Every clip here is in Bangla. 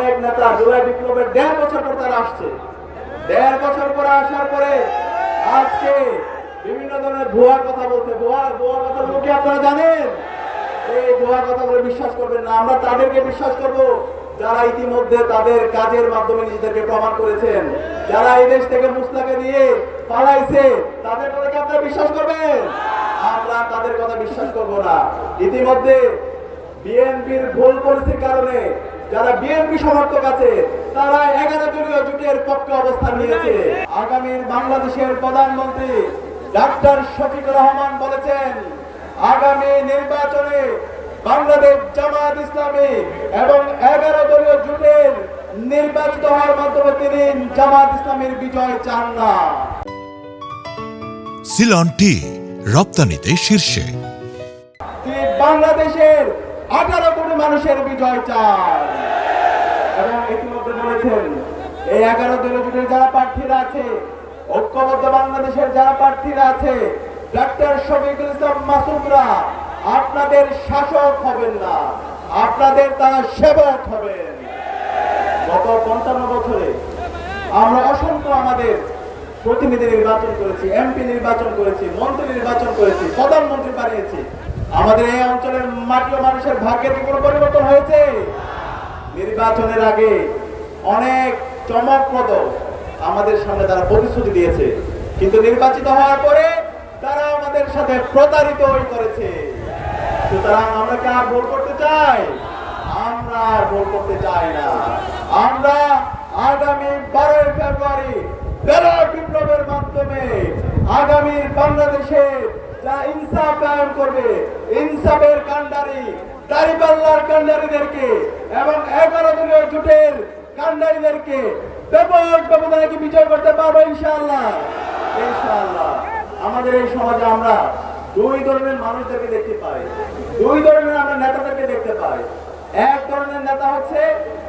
অনেক নেতা জুলাই বিপ্লবের 1.5 বছর পর তারা আসছে। 1.5 বছর পরে আসার পরে আজকে বিভিন্ন ধরনের ভুয়া কথা বলতে, ভুয়া কথা কি আপনারা জানেন? এই ভুয়া কথাগুলো বিশ্বাস করবেন না। আমরা তাদেরকে বিশ্বাস করব যারা ইতিমধ্যে তাদের কাজের মাধ্যমে নিজেদেরকে প্রমাণ করেছেন। যারা এই দেশ থেকে মুসলাকে দিয়ে পালাইছে তাদের কথা কি আপনারা বিশ্বাস করবেন? আমরা তাদের কথা বিশ্বাস করব না। ইতিমধ্যে বিএনপির ভুল পরিস্থিতির কারণে যারা বিএনপি সমর্থক আছে তারা 11 দলীয় জোটের পক্ষে অবস্থান নিয়েছে। আগামীর বাংলাদেশের প্রধানমন্ত্রী ডাক্তার শফিকুর রহমান বলেছেন, আগামী নির্বাচনে বাংলাদেশ জামাত ইসলামী এবং 11 দলীয় জোটের নির্বাচিত হওয়ার মাধ্যমে তিনি জামাত ইসলামীর বিজয় চান না। সিলন টি রপ্তানিতে শীর্ষে। তিনি বাংলাদেশের 18 কোটি মানুষের বিজয় চান এবং ইতিমধ্যে বলেছেন এই 11 দলীয় জোটের যারা প্রার্থীরা আছে, ঐক্যবদ্ধ বাংলাদেশের যারা প্রার্থীরা আছে, ডাক্তার শফিকুল ইসলাম মাসুদরা আপনাদের শাসক হবেন না, আপনাদের তারা সেবক হবেন। গত 55 বছরে আমরা অসংখ্য আমাদের প্রতিনিধি নির্বাচন করেছি, এমপি নির্বাচন করেছি, মন্ত্রী নির্বাচন করেছি, প্রধানমন্ত্রী বানিয়েছি। আমাদের এই অঞ্চলের মাটি ও মানুষের ভাগ্যের কি কোনো পরিবর্তন হয়েছে? নির্বাচনের আগে অনেক চমকপ্রদ আমাদের সামনে তারা প্রতিশ্রুতি দিয়েছে, কিন্তু নির্বাচিত হওয়ার পরে তারা আমাদের সাথে প্রতারিত করেছে। সুতরাং আমরা কি আর ভোট করতে চাই? আমরা আর ভোট করতে চাই না। আমরা আগামী 12 ফেব্রুয়ারি বিপ্লবের মাধ্যমে আগামী বাংলাদেশে যা ইনসাফ কায়েম করবে, ইনসাফের কান্ডারি দাড়িপাল্লার কান্ডারিদেরকে এবং 11 দলীয় জোটের কান্ডারিদেরকে ব্যাপক ব্যবধানে কি বিজয় করতে পারবো ইনশাআল্লাহ। ইনশাআল্লাহ আমাদের এই সমাজে আমরা 2 ধরনের মানুষদেরকে দেখতে পাই, 2 ধরনের আমরা নেতাদেরকে দেখতে পাই। এক ধরনের নেতা হচ্ছে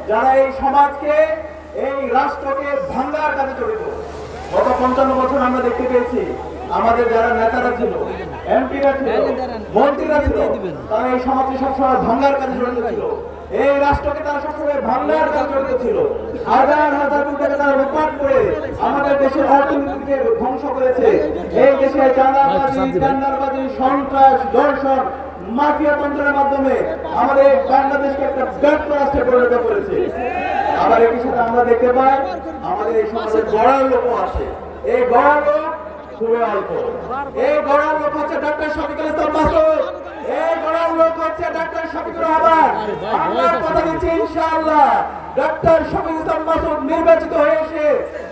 যারা এই সমাজকে, এই রাষ্ট্রকে ভাঙার কাজে জড়িত। গত 55 বছর আমরা দেখতে পেয়েছি আমাদের যারা নেতারা ছিল, এমপিরা ছিল, মন্ত্রীরা ছিল, তারা এই সমাজকে সবসময় ভাঙার কাজে জড়িত ছিল। এই রাষ্ট্রকে তারা সবসময় ভাঙার কাজে জড়িত ছিল। হাজার হাজার কোটি টাকা তারা লুটপাট করে আমাদের দেশের অর্থনীতিকে ধ্বংস করেছে। এই দেশে চাঁদাবাজি, টেন্ডারবাজি, সন্ত্রাস, ধর্ষণ, মাফিয়া তন্ত্রের মাধ্যমে আমাদের বাংলাদেশকে একটা ব্যর্থ রাষ্ট্রে পরিণত করেছে। আবার একই সাথে আমরা দেখতে পাই আমাদের এই সমাজে গড়ার লোকও আছে। এই গড়ার লোক খুবই অল্প। এই গড়ার লোক হচ্ছে ডাক্তার শফিকুল ইসলাম মাসুদ, এই গড়ার লোক হচ্ছে ডাক্তার শফিকুর রহমান। আমরা কথা দিচ্ছি ইনশাআল্লাহ ডাক্তার শফিকুল ইসলাম মাসুদ নির্বাচিত হয়ে এসে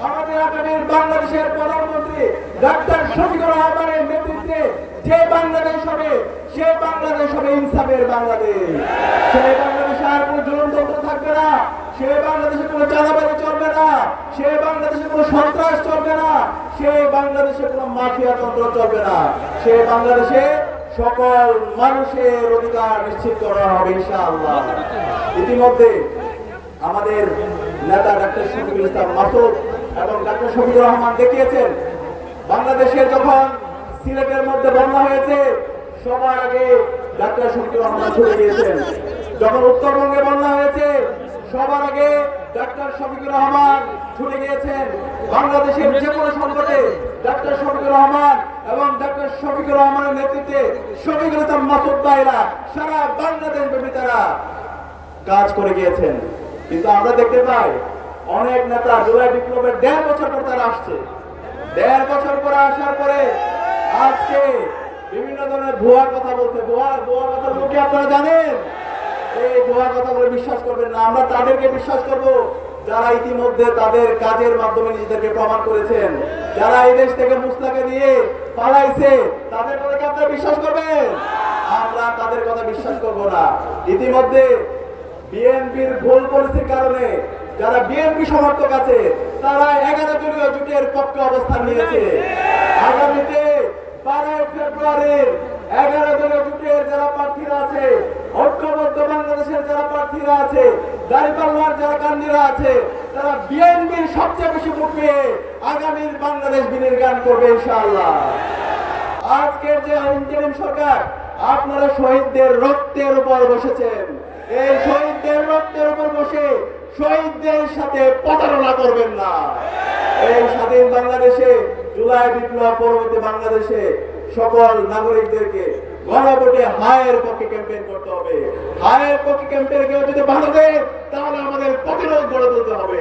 আমাদের আগামীর বাংলাদেশের প্রধানমন্ত্রী ডাক্তার শফিকুর রহমানের নেতৃত্বে যে বাংলাদেশ হবে, সে বাংলাদেশ হবে ইনসাফের বাংলাদেশ। সেই বাংলাদেশে আর কোনো জুলুমতন্ত্র থাকবে না, সে বাংলাদেশে কোনো চাঁদাবাজি চলবে না, সে বাংলাদেশে কোনো সন্ত্রাস চলবে না, সে বাংলাদেশে কোনো মাফিয়া তন্ত্র চলবে না। সে বাংলাদেশে সকল মানুষের অধিকার নিশ্চিত করা হবে ইনশাআল্লাহ। ইতিমধ্যে আমাদের নেতা ডাক্তার শফিকুল ইসলাম মাসুদ এবং ডাক্তার শফিকুর রহমান দেখিয়েছেন, বাংলাদেশে যখন সিলেটের মধ্যে বন্যা হয়েছে সবার আগে ডাক্তার শফিকুর রহমান ছুটে গিয়েছেন। যখন উত্তরবঙ্গে বন্যা হয়েছে সবার আগে ডাক্তার শফিকুর রহমান ছুটে গিয়েছেন। বাংলাদেশের যে কোনো সংকটে ডাক্তার শফিকুর রহমান এবং ডাক্তার শফিকুর রহমানের নেতৃত্বে শফিকুল ইসলাম মাসুদ ভাইরা সারা বাংলাদেশ ব্যাপী তারা কাজ করে গিয়েছেন। কিন্তু আমরা দেখতে পাই অনেক নেতা জুলাই বিপ্লবের 1.5 বছর পর তারা আসছে। 1.5 বছর পরে আসার পরে আজকে বিভিন্ন ধরনের ভুয়া কথা বলতে, ভুয়া কথা কি আপনারা জানেন? এই ভুয়া কথাগুলো বিশ্বাস করবেন না। আমরা তাদেরকে বিশ্বাস করব যারা ইতিমধ্যে তাদের কাজের মাধ্যমে নিজেদেরকে প্রমাণ করেছেন। যারা এই দেশ থেকে মুসলাকে দিয়ে পালাইছে তাদের কথা কি আপনারা বিশ্বাস করবেন? আমরা তাদের কথা বিশ্বাস করব না। ইতিমধ্যে বিএনপির ভুল পরিস্থিতির কারণে যারা বিএনপি সমর্থক আছে তারা 11 দলীয় জোটের পক্ষে অবস্থান নিয়েছে। আগামীতে 12 ফেব্রুয়ারির 11 দলীয় জোটের যারা প্রার্থীরা আছে, ঐক্যবদ্ধ বাংলাদেশের যারা প্রার্থীরা আছে, দাড়িপাল্লার যারা কান্ডিরা আছে, তারা বিএনপির সবচেয়ে বেশি ভোট পেয়ে আগামীর বাংলাদেশ বিনির্মাণ করবে ইনশাআল্লাহ। আজকের যে ইন্টারিম সরকার, আপনারা শহীদদের রক্তের উপর বসেছেন। এই শহীদদের রক্তের উপর বসে শহীদদের সাথে প্রতারণা করবেন না। এই স্বাধীন বাংলাদেশে জুলাই বিপ্লব পরবর্তী বাংলাদেশে সকল নাগরিকদেরকে গণভোটে হায়ের পক্ষে ক্যাম্পেইন করতে হবে। হায়ের পক্ষে ক্যাম্পেইন কেউ যদি বাধা দেয় তাহলে আমাদের প্রতিরোধ গড়ে তুলতে হবে।